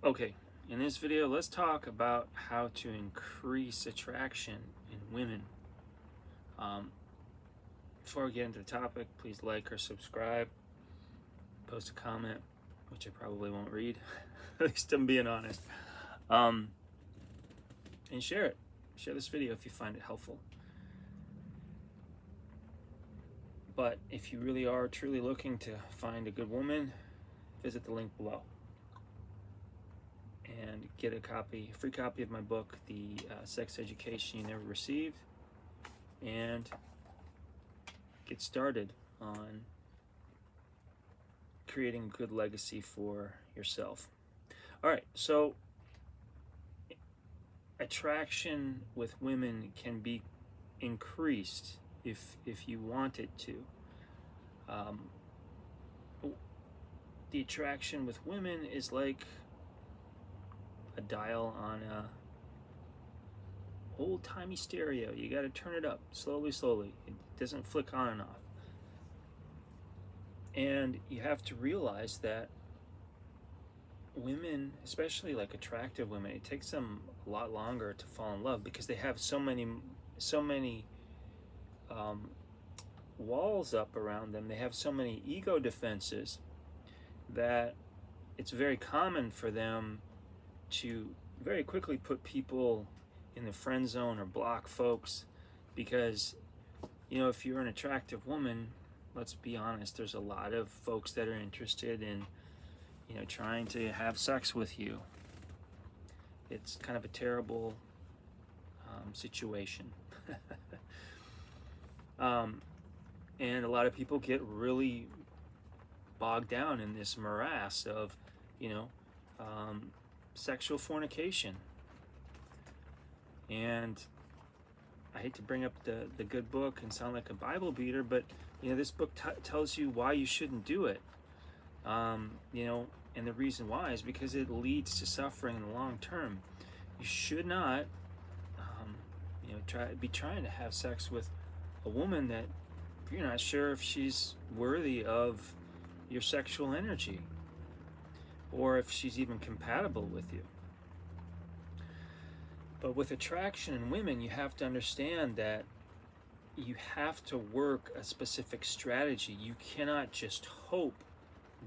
Okay, in this video, let's talk about how to increase attraction in women. Um, Before we get into the topic, please like or subscribe, post a comment, which I probably won't read, at least I'm being honest, um, and share it. Share this video if you find it helpful. But if you really are truly looking to find a good woman, visit the link below and get a free copy of my book, The Sex Education You Never Received, and get started on creating a good legacy for yourself. All right, so attraction with women can be increased if you want it to. Um, the attraction with women is like a dial on a old-timey stereo. You got to turn it up slowly. It doesn't flick on and off. And you have to realize that women, especially like attractive women, it takes them a lot longer to fall in love because they have so many walls up around them. They have so many ego defenses that it's very common for them to very quickly put people in the friend zone or block folks because, you know, if you're an attractive woman, let's be honest, there's a lot of folks that are interested in, you know, trying to have sex with you. It's kind of a terrible situation. And a lot of people get really bogged down in this morass of, you know, sexual fornication. And I hate to bring up the good book and sound like a Bible beater, but, you know, this book tells you why you shouldn't do it. You know, and the reason why is because it leads to suffering in the long term. You should not, you know, be trying to have sex with a woman that you're not sure if she's worthy of your sexual energy or if she's even compatible with you. But with attraction in women, you have to understand that you have to work a specific strategy. You cannot just hope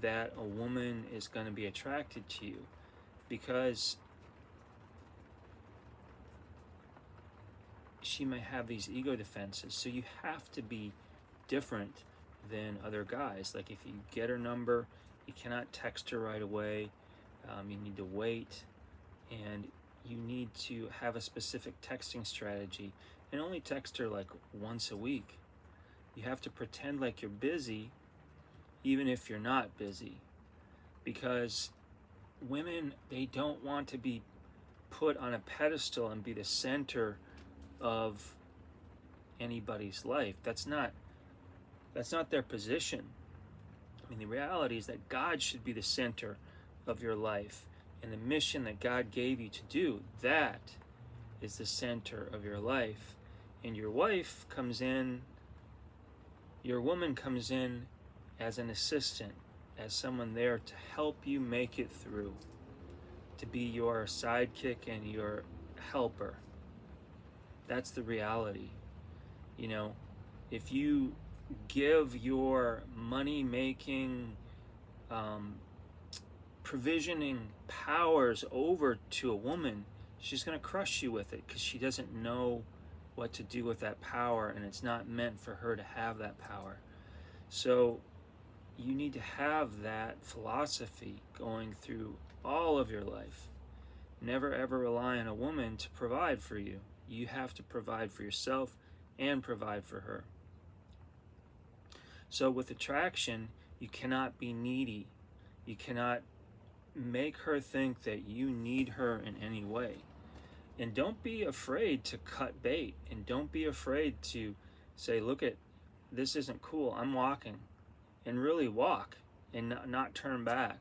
that a woman is going to be attracted to you, because she may have these ego defenses. So you have to be different than other guys. Like if you get her number, you cannot text her right away. You need to wait, and you need to have a specific texting strategy, and only text her like once a week. You have to pretend like you're busy even if you're not busy, because women, they don't want to be put on a pedestal and be the center of anybody's life. That's not their position. I mean, the reality is that God should be the center of your life, and the mission that God gave you to do, that is the center of your life. And your wife comes in, your woman comes in as an assistant, as someone there to help you make it through, to be your sidekick and your helper. That's the reality. You know, if you give your money-making, provisioning powers over to a woman, she's going to crush you with it because she doesn't know what to do with that power, and it's not meant for her to have that power. So you need to have that philosophy going through all of your life. Never ever rely on a woman to provide for you. You have to provide for yourself and provide for her. So with attraction, you cannot be needy. You cannot make her think that you need her in any way. And don't be afraid to cut bait, and don't be afraid to say, look, this isn't cool, I'm walking, and really walk and not turn back.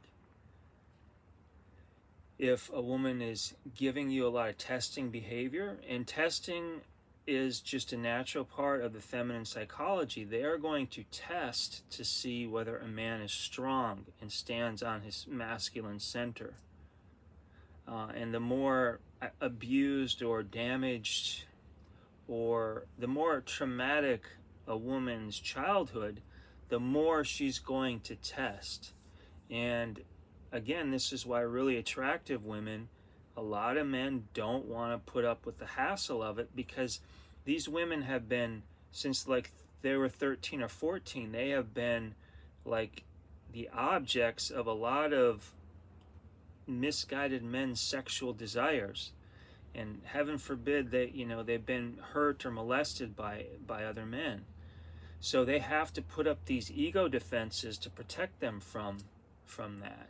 If a woman is giving you a lot of testing behavior, and testing is just a natural part of the feminine psychology, they are going to test to see whether a man is strong and stands on his masculine center. And the more abused or damaged, or the more traumatic a woman's childhood, the more she's going to test. And again, this is why really attractive women, a lot of men don't want to put up with the hassle of it, because these women have been, since like they were 13 or 14, they have been like the objects of a lot of misguided men's sexual desires. And heaven forbid that, you know, they've been hurt or molested by other men. So they have to put up these ego defenses to protect them from that.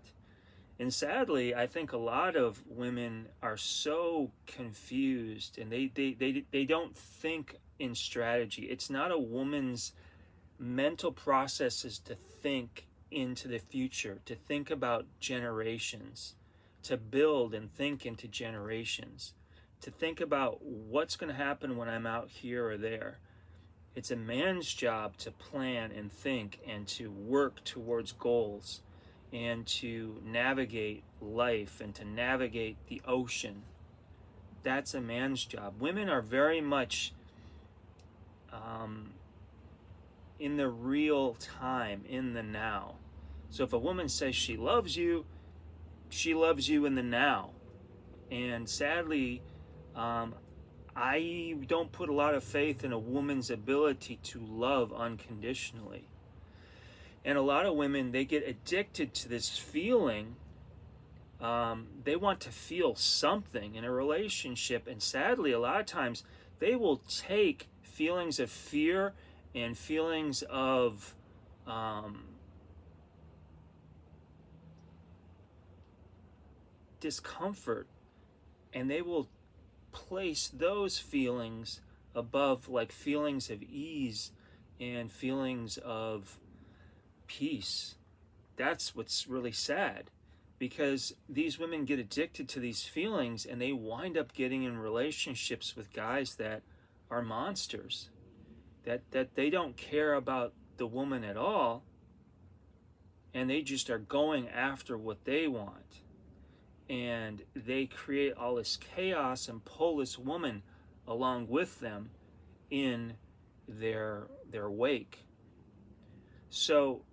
And sadly, I think a lot of women are so confused, and they don't think in strategy. It's not a woman's mental processes to think into the future, to think about generations, to build and think into generations, to think about what's going to happen when I'm out here or there. It's a man's job to plan and think and to work towards goals and to navigate life and to navigate the ocean. That's a man's job. Women are very much in the real time, in the now. So if a woman says she loves you in the now. And sadly, I don't put a lot of faith in a woman's ability to love unconditionally. And a lot of women, they get addicted to this feeling. They want to feel something in a relationship. And sadly, a lot of times, they will take feelings of fear and feelings of discomfort, and they will place those feelings above like feelings of ease and feelings of peace. That's what's really sad, because these women get addicted to these feelings and they wind up getting in relationships with guys that are monsters, that they don't care about the woman at all, and they just are going after what they want. And they create all this chaos and pull this woman along with them in their wake. So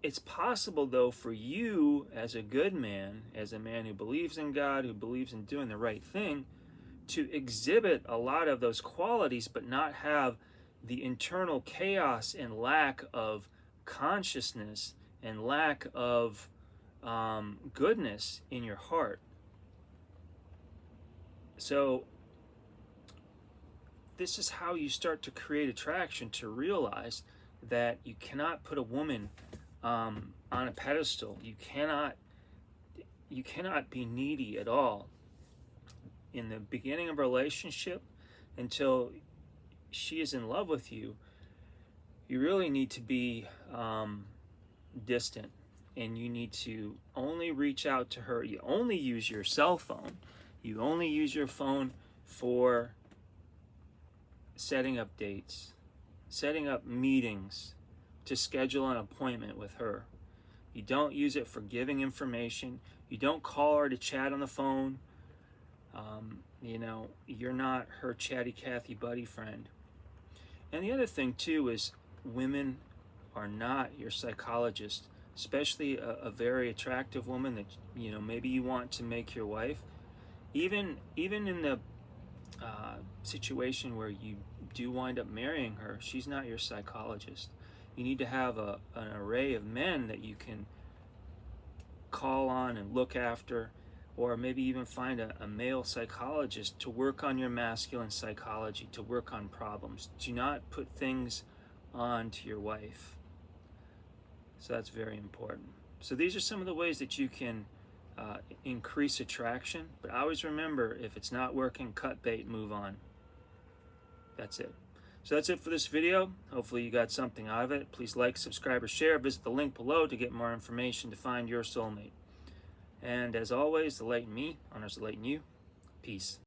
it's possible, though, for you as a good man, as a man who believes in God, who believes in doing the right thing, to exhibit a lot of those qualities but not have the internal chaos and lack of consciousness and lack of goodness in your heart. So this is how you start to create attraction, to realize that you cannot put a woman on a pedestal. You cannot be needy at all in the beginning of a relationship until she is in love with you. You really need to be distant, and you need to only reach out to her. You only use your cell phone. You only use your phone for setting up dates, setting up meetings, to schedule an appointment with her. You don't use it for giving information. You don't call her to chat on the phone. You're not her chatty Cathy buddy friend. And the other thing too is, women are not your psychologist, especially a very attractive woman that maybe you want to make your wife. Even in the situation where you do wind up marrying her, she's not your psychologist. You need to have an array of men that you can call on and look after, or maybe even find a male psychologist to work on your masculine psychology, to work on problems. Do not put things on to your wife. So that's very important. So these are some of the ways that you can increase attraction. But always remember, if it's not working, cut bait, move on. That's it. So that's it for this video. Hopefully you got something out of it. Please like, subscribe, or share. Visit the link below to get more information to find your soulmate. And as always, the light in me honors the light in you. Peace.